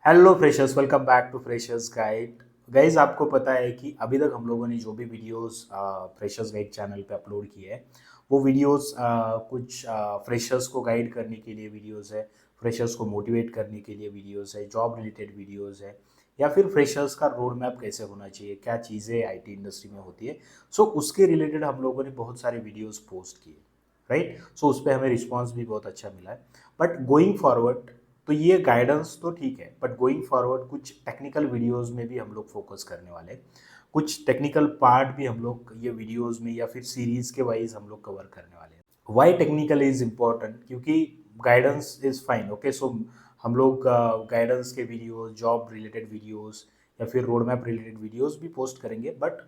Hello freshers, welcome back to freshers guide. Guys, आपको पता है कि अभी तक हम लोगों ने जो भी वीडियोस फ्रेशर्स गाइड चैनल पे अपलोड किए हैं वो वीडियोस कुछ फ्रेशर्स को गाइड करने के लिए वीडियोस है, फ्रेशर्स को मोटिवेट करने के लिए वीडियोस है, जॉब रिलेटेड वीडियोस है, या फिर फ्रेशर्स का रोड मैप कैसे होना चाहिए, क्या चीज़ें आईटी इंडस्ट्री में होती है। सो उसके रिलेटेड हम लोगों ने बहुत सारे वीडियोज़ पोस्ट किए, राइट। सो उस पर हमें रिस्पॉन्स भी बहुत अच्छा मिला है। बट गोइंग फॉरवर्ड, तो ये गाइडेंस तो ठीक है, बट गोइंग फॉरवर्ड कुछ टेक्निकल वीडियोस में भी हम लोग फोकस करने वाले हैं। कुछ टेक्निकल पार्ट भी हम लोग ये वीडियोस में या फिर सीरीज के वाइज हम लोग कवर करने वाले हैं। वाई टेक्निकल इज इम्पोर्टेंट, क्योंकि गाइडेंस इज फाइन, ओके। सो हम लोग गाइडेंस के वीडियोस, जॉब रिलेटेड वीडियोस या फिर रोड मैप रिलेटेड वीडियोस भी पोस्ट करेंगे, but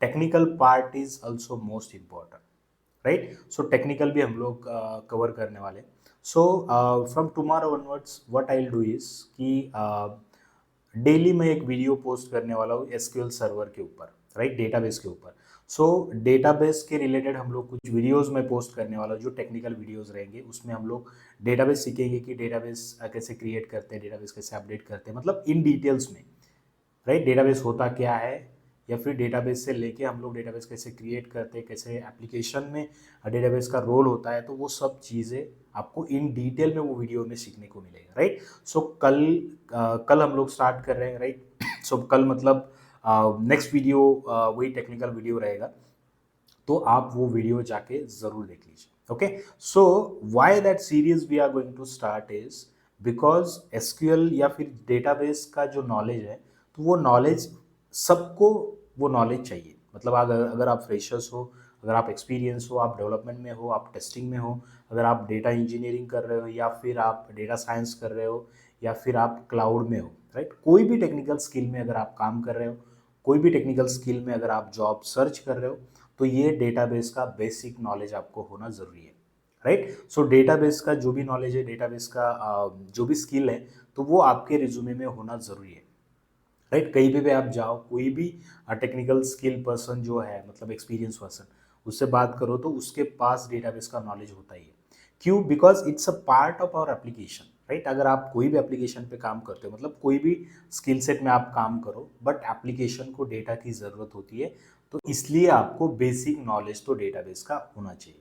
technical part is also most important, right. So technical भी हम लोग कवर करने वाले। So from tomorrow onwards what I will do is कि डेली मैं एक वीडियो पोस्ट करने वाला हूँ एसक्यूएल सर्वर के ऊपर, राइट, डेटाबेस के ऊपर। सो डेटाबेस के रिलेटेड हम लोग कुछ वीडियोस में पोस्ट करने वाला हूँ जो टेक्निकल वीडियोस रहेंगे। उसमें हम लोग डेटाबेस सीखेंगे कि डेटाबेस कैसे क्रिएट करते हैं, डेटाबेस कैसे अपडेट करते हैं, मतलब इन डिटेल्स में, राइट। डेटाबेस होता क्या है, या फिर डेटाबेस से लेके हम लोग डेटाबेस कैसे क्रिएट करते हैं, कैसे एप्लीकेशन में डेटाबेस का रोल होता है, तो वो सब चीज़ें आपको इन डिटेल में वो वीडियो में सीखने को मिलेगा, राइट। सो कल हम लोग स्टार्ट कर रहे हैं, राइट। सो कल मतलब नेक्स्ट वीडियो वही टेक्निकल वीडियो रहेगा, तो आप वो वीडियो जाके जरूर देख लीजिए, okay. So why that series we are going to start is because SQL या फिर डेटाबेस का जो नॉलेज है, तो वो नॉलेज सबको वो नॉलेज चाहिए। मतलब अगर अगर आप फ्रेशर्स हो, अगर आप एक्सपीरियंस हो, आप डेवलपमेंट में हो, आप टेस्टिंग में हो, अगर आप डेटा इंजीनियरिंग कर रहे हो, या फिर आप डेटा साइंस कर रहे हो, या फिर आप क्लाउड में हो, राइट। कोई भी टेक्निकल स्किल में अगर आप काम कर रहे हो, कोई भी टेक्निकल स्किल में अगर आप जॉब सर्च कर रहे हो, तो ये डेटाबेस का बेसिक नॉलेज आपको होना ज़रूरी है, राइट। सो डेटाबेस का जो भी नॉलेज है, डेटाबेस का जो भी स्किल है, तो वो आपके रिज्यूमे में होना ज़रूरी है, राइट। कहीं पे भी आप जाओ, कोई भी टेक्निकल स्किल पर्सन जो है, मतलब एक्सपीरियंस पर्सन, उससे बात करो तो उसके पास डेटाबेस का नॉलेज होता ही है। क्यों? Because it's a part of our application, right. अगर आप कोई भी एप्लीकेशन पे काम करते हो, मतलब कोई भी स्किल सेट में आप काम करो, बट एप्लीकेशन को डेटा की ज़रूरत होती है, तो इसलिए आपको बेसिक नॉलेज तो डेटाबेस का होना चाहिए,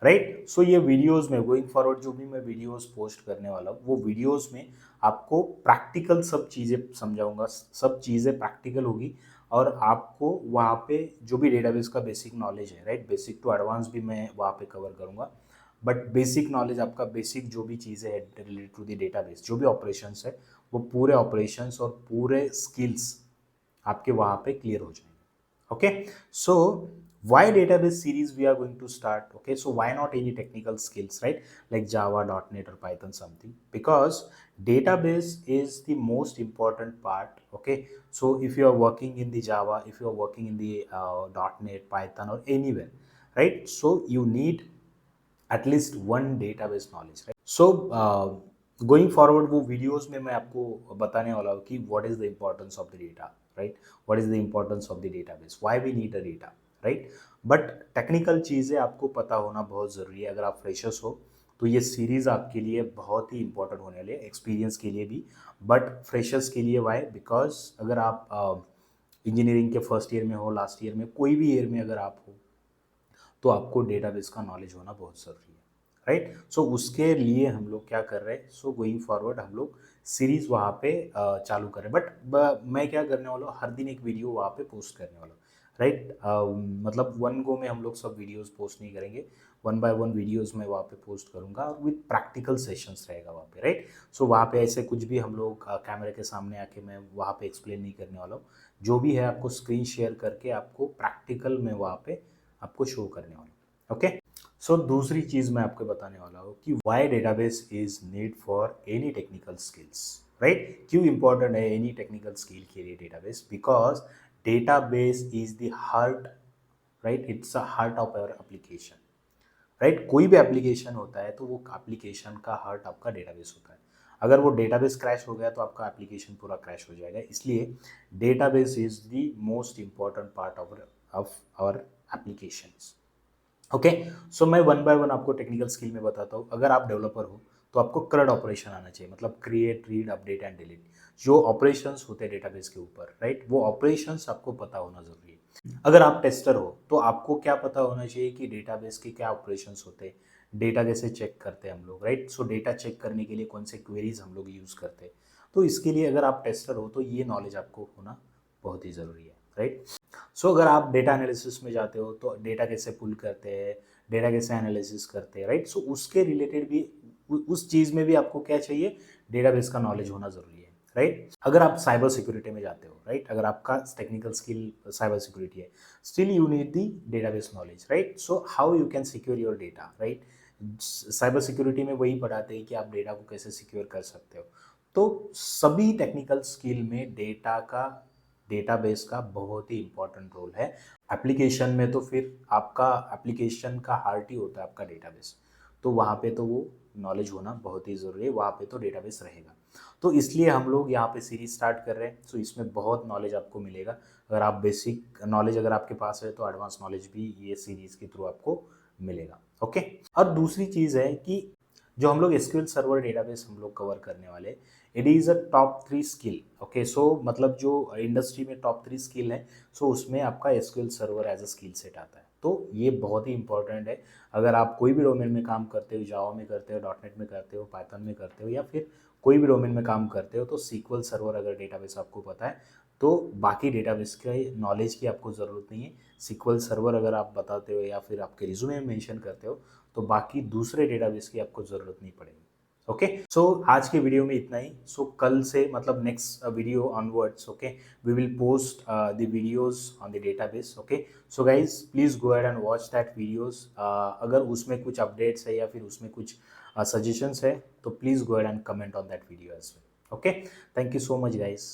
राइट। सो ये वीडियोस में गोइंग फॉरवर्ड जो भी मैं वीडियोस पोस्ट करने वाला हूँ, वो वीडियोस में आपको प्रैक्टिकल सब चीज़ें समझाऊंगा, सब चीज़ें प्रैक्टिकल होगी। और आपको वहाँ पे जो भी डेटाबेस का बेसिक नॉलेज है, राइट, बेसिक टू एडवांस भी मैं वहाँ पे कवर करूँगा। बट बेसिक नॉलेज आपका, बेसिक जो भी चीज़ें है रिलेटेड टू द डेटाबेस, जो भी ऑपरेशंस है, वो पूरे ऑपरेशंस और पूरे स्किल्स आपके वहाँ पे क्लियर हो जाएंगे, okay. So why database series we are going to start, okay. So why not any technical skills, right, like Java, .NET or Python something, because database is the most important part, okay. So if you are working in the Java, if you are working in the .NET, Python or anywhere, right, so you need at least one database knowledge, right. So going forward वो videos में मैं आपको बताने वाला हूँ कि what is the importance of the data, right, what is the importance of the database, why we need a data, right. But technical चीज़ें आपको पता होना बहुत ज़रूरी है। अगर आप फ्रेशर्स हो तो ये सीरीज़ आपके लिए बहुत ही इंपॉर्टेंट होने वाली है, एक्सपीरियंस के लिए भी, बट फ्रेशर्स के लिए वाई, बिकॉज अगर आप इंजीनियरिंग के फर्स्ट ईयर में हो, लास्ट ईयर में, कोई भी ईयर में अगर आप हो, तो आपको डेटाबेस का नॉलेज होना बहुत ज़रूरी है, राइट। सो उसके लिए हम लोग क्या कर रहे हैं, सो गोइंग फॉरवर्ड हम लोग सीरीज वहाँ पे चालू करें। बट मैं क्या करने वाला हूँ, हर दिन एक वीडियो वहाँ पे पोस्ट करने वाला हूँ, राइट। मतलब वन गो में हम लोग सब वीडियोस पोस्ट नहीं करेंगे, वन बाय वन वीडियोस में वहाँ पे पोस्ट करूँगा, और विद प्रैक्टिकल सेशंस रहेगा वहाँ पे, राइट। सो वहाँ पे ऐसे कुछ भी हम लोग कैमरे के सामने आके मैं वहाँ पे एक्सप्लेन नहीं करने वाला हूँ। जो भी है आपको स्क्रीन शेयर करके आपको प्रैक्टिकल में वहाँ पे आपको शो करने वाला हूँ, ओके। सो दूसरी चीज़ मैं आपको बताने वाला हूँ कि why database is need for any technical skills, right. क्यों इंपॉर्टेंट है एनी टेक्निकल स्किल के लिए database, because database is the heart, right, it's a heart of our application, right. कोई भी एप्लीकेशन होता है तो वो एप्लीकेशन का हार्ट आपका डेटाबेस होता है। अगर वो डेटाबेस क्रैश हो गया तो आपका एप्लीकेशन पूरा क्रैश हो जाएगा। इसलिए database is the most important part of our applications, okay. So मैं वन बाय वन आपको टेक्निकल स्किल में बताता हूँ। अगर आप डेवलपर हो तो आपको CRUD ऑपरेशन आना चाहिए, मतलब create, read, update and delete, जो ऑपरेशंस होते हैं डेटाबेस के ऊपर, राइट, वो ऑपरेशंस आपको पता होना जरूरी है। अगर आप टेस्टर हो तो आपको क्या पता होना चाहिए कि डेटाबेस के क्या ऑपरेशंस होते हैं, डेटा कैसे चेक करते हैं हम लोग, राइट। सो डेटा चेक करने के लिए कौन से क्वेरीज हम लोग यूज़ करते हैं, तो इसके लिए अगर आप टेस्टर हो तो ये नॉलेज आपको होना बहुत ही ज़रूरी है, राइट। सो अगर आप डेटा एनालिसिस में जाते हो तो डेटा कैसे पुल करते हैं, डेटा कैसे एनालिसिस करते हैं, राइट। सो उसके रिलेटेड भी उस चीज़ में भी आपको क्या चाहिए, डेटाबेस का नॉलेज होना ज़रूरी है, राइट। अगर आप साइबर सिक्योरिटी में जाते हो, राइट, अगर आपका टेक्निकल स्किल साइबर सिक्योरिटी है, still you need the database knowledge, right. So how you can secure your data, right. Cyber security में वही पढ़ाते हैं कि आप डेटा को कैसे सिक्योर कर सकते हो। तो सभी टेक्निकल स्किल में डेटाबेस का बहुत ही इंपॉर्टेंट रोल है। एप्लीकेशन में तो फिर आपका एप्लीकेशन का हार्ट ही होता है आपका डेटाबेस, तो वहाँ पे तो वो नॉलेज होना बहुत ही ज़रूरी है, वहाँ पे तो डेटाबेस रहेगा। तो इसलिए हम लोग यहाँ पे सीरीज स्टार्ट कर रहे हैं। सो इसमें बहुत नॉलेज आपको मिलेगा। अगर आप बेसिक नॉलेज अगर आपके पास है तो एडवांस नॉलेज भी ये सीरीज के थ्रू आपको मिलेगा, ओके। और दूसरी चीज़ है कि जो हम लोग एसक्यूएल सर्वर डेटाबेस हम लोग कवर करने वाले, it is a top 3 skill, okay. So मतलब जो इंडस्ट्री में टॉप 3 स्किल है, सो उसमें आपका SQL server as a skill set आता है। तो ये बहुत ही इंपॉर्टेंट है। अगर आप कोई भी डोमेन में काम करते हो, जावा में करते हो, डॉटनेट में करते हो, पाइथन में करते हो, या फिर कोई भी डोमेन में काम करते हो, तो सीक्वल सर्वर अगर डेटाबेस आपको पता है तो बाकी डेटाबेस के नॉलेज की आपको ज़रूरत नहीं है। सीक्वल सर्वर अगर आप बताते हो या फिर आपके रिज्यूमे में मेंशन करते हो तो बाकी दूसरे डेटाबेस की आपको ज़रूरत नहीं पड़ेगी, ओके। सो आज के वीडियो में इतना ही। सो कल से मतलब next video onwards, okay, we will post the videos on the database, okay. So guys please go ahead and watch that videos. अगर उसमें कुछ अपडेट्स है या फिर उसमें कुछ सजेशंस है तो please go ahead and comment on that video as well, okay. Thank you so much guys.